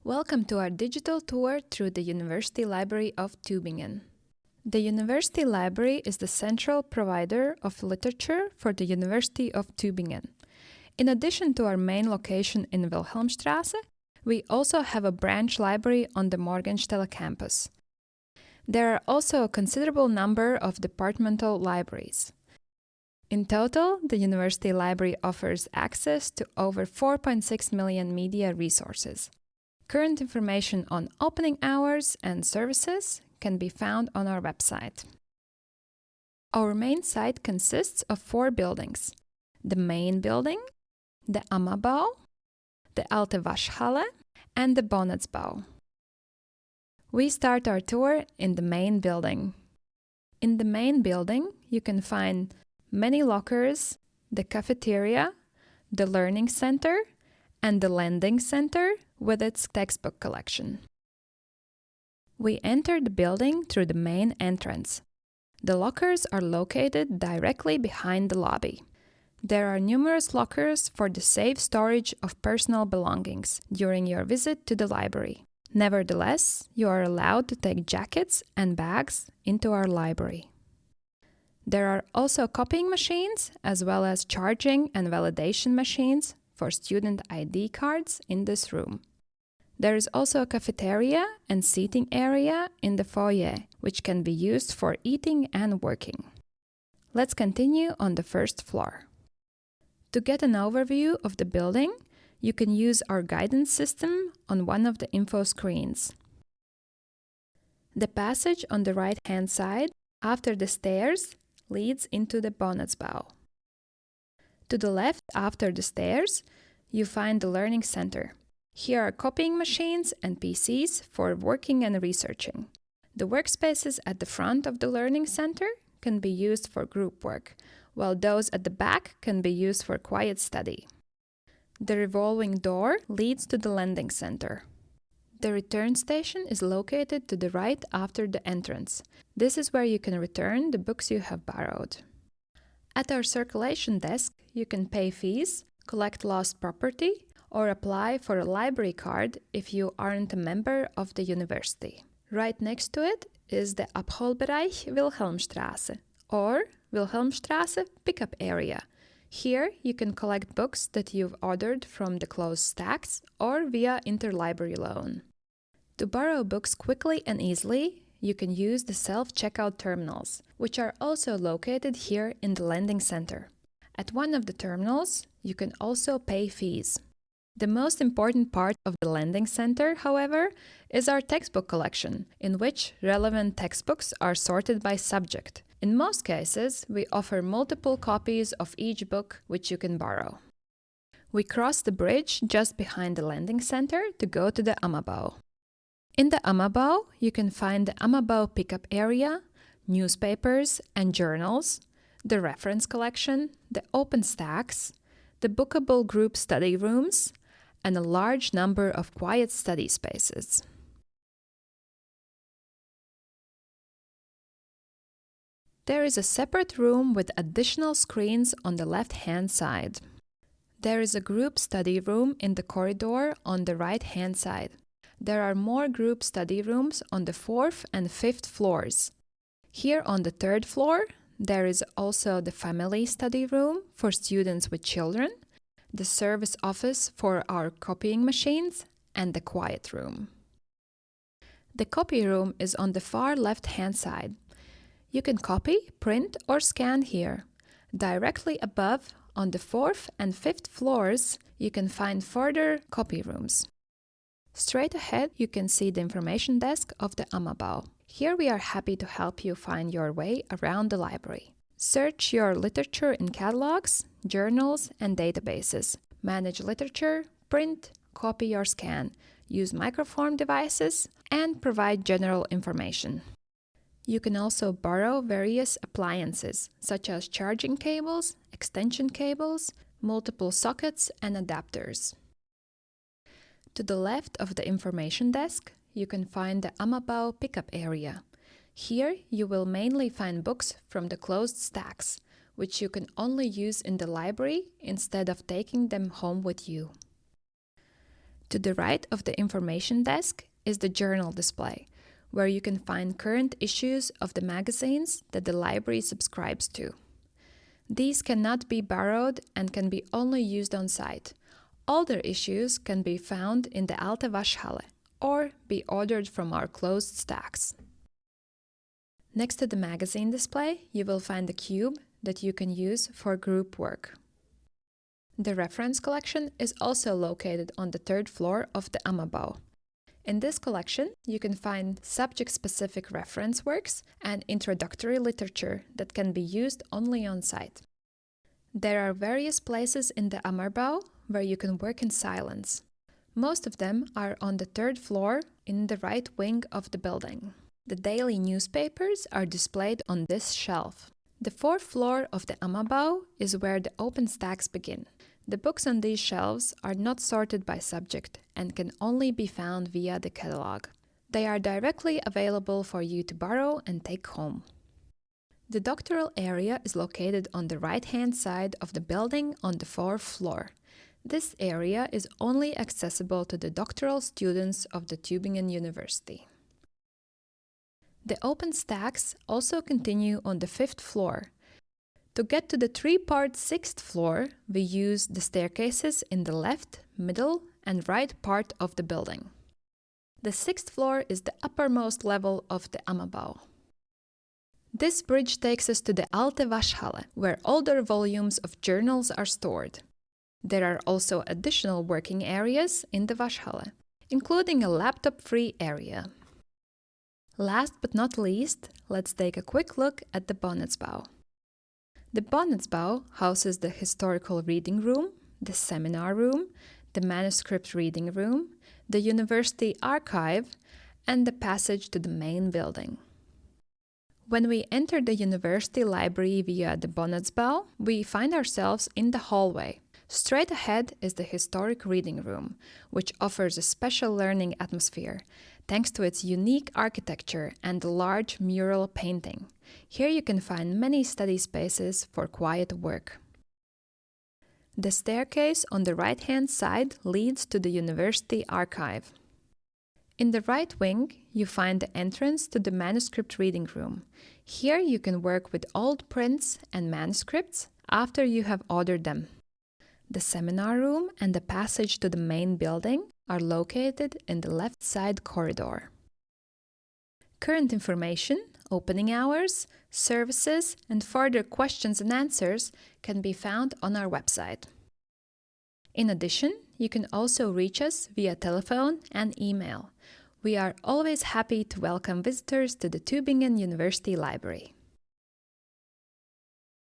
Welcome to our digital tour through the University Library of Tübingen. The University Library is the central provider of literature for the University of Tübingen. In addition to our main location in Wilhelmstraße, we also have a branch library on the Morgenstelle campus. There are also a considerable number of departmental libraries. In total, the University Library offers access to over 4.6 million media resources. Current information on opening hours and services can be found on our website. Our main site consists of 4 buildings: the main building, the Ammerbau, the Alte Waschhalle, and the Bonatzbau. We start our tour in the main building. In the main building, you can find many lockers, the cafeteria, the learning center, and the lending center with its textbook collection. We enter the building through the main entrance. The lockers are located directly behind the lobby. There are numerous lockers for the safe storage of personal belongings during your visit to the library. Nevertheless, you are allowed to take jackets and bags into our library. There are also copying machines as well as charging and validation machines for student ID cards in this room. There is also a cafeteria and seating area in the foyer, which can be used for eating and working. Let's continue on the first floor. To get an overview of the building, you can use our guidance system on one of the info screens. The passage on the right-hand side, after the stairs, leads into the Bonatzbau. To the left, after the stairs, you find the learning center. Here are copying machines and PCs for working and researching. The workspaces at the front of the learning center can be used for group work, while those at the back can be used for quiet study. The revolving door leads to the lending center. The return station is located to the right after the entrance. This is where you can return the books you have borrowed. At our circulation desk, you can pay fees, collect lost property, or apply for a library card if you aren't a member of the university. Right next to it is the Abholbereich Wilhelmstraße, or Wilhelmstraße pickup area. Here you can collect books that you've ordered from the closed stacks or via interlibrary loan. To borrow books quickly and easily, you can use the self-checkout terminals, which are also located here in the lending center. At one of the terminals, you can also pay fees. The most important part of the lending center, however, is our textbook collection, in which relevant textbooks are sorted by subject. In most cases, we offer multiple copies of each book which you can borrow. We cross the bridge just behind the lending center to go to the Ammerbau. In the Ammerbau, you can find the Ammerbau pickup area, newspapers and journals, the reference collection, the open stacks, the bookable group study rooms, and a large number of quiet study spaces. There is a separate room with additional screens on the left-hand side. There is a group study room in the corridor on the right-hand side. There are more group study rooms on the 4th and 5th floors. Here on the 3rd floor, there is also the family study room for students with children, the service office for our copying machines, and the quiet room. The copy room is on the far left-hand side. You can copy, print, or scan here. Directly above, on the 4th and 5th floors, you can find further copy rooms. Straight ahead, you can see the information desk of the Ammerbau. Here we are happy to help you find your way around the library. Search your literature in catalogs, journals, and databases. Manage literature, print, copy or scan, use microform devices, and provide general information. You can also borrow various appliances, such as charging cables, extension cables, multiple sockets, and adapters. To the left of the information desk, you can find the Ammerbau pickup area. Here you will mainly find books from the closed stacks, which you can only use in the library instead of taking them home with you. To the right of the information desk is the journal display, where you can find current issues of the magazines that the library subscribes to. These cannot be borrowed and can be only used on site. Older issues can be found in the Alte Waschhalle or be ordered from our closed stacks. Next to the magazine display, you will find a cube that you can use for group work. The reference collection is also located on the third floor of the Ammerbau. In this collection, you can find subject-specific reference works and introductory literature that can be used only on site. There are various places in the Ammerbau where you can work in silence. Most of them are on the third floor in the right wing of the building. The daily newspapers are displayed on this shelf. The fourth floor of the Ammerbau is where the open stacks begin. The books on these shelves are not sorted by subject and can only be found via the catalog. They are directly available for you to borrow and take home. The doctoral area is located on the right-hand side of the building on the fourth floor. This area is only accessible to the doctoral students of the Tübingen University. The open stacks also continue on the fifth floor. To get to the three-part sixth floor, we use the staircases in the left, middle, and right part of the building. The sixth floor is the uppermost level of the Ammerbau. This bridge takes us to the Alte Waschhalle, where older volumes of journals are stored. There are also additional working areas in the Waschhalle, including a laptop-free area. Last but not least, let's take a quick look at the Bonatzbau. The Bonatzbau houses the historical reading room, the seminar room, the manuscript reading room, the university archive, and the passage to the main building. When we enter the university library via the Bonatzbau, we find ourselves in the hallway. Straight ahead is the historic reading room, which offers a special learning atmosphere, thanks to its unique architecture and the large mural painting. Here you can find many study spaces for quiet work. The staircase on the right-hand side leads to the university archive. In the right wing, you find the entrance to the manuscript reading room. Here you can work with old prints and manuscripts after you have ordered them. The seminar room and the passage to the main building are located in the left side corridor. Current information, opening hours, services, and further questions and answers can be found on our website. In addition, you can also reach us via telephone and email. We are always happy to welcome visitors to the Tübingen University Library.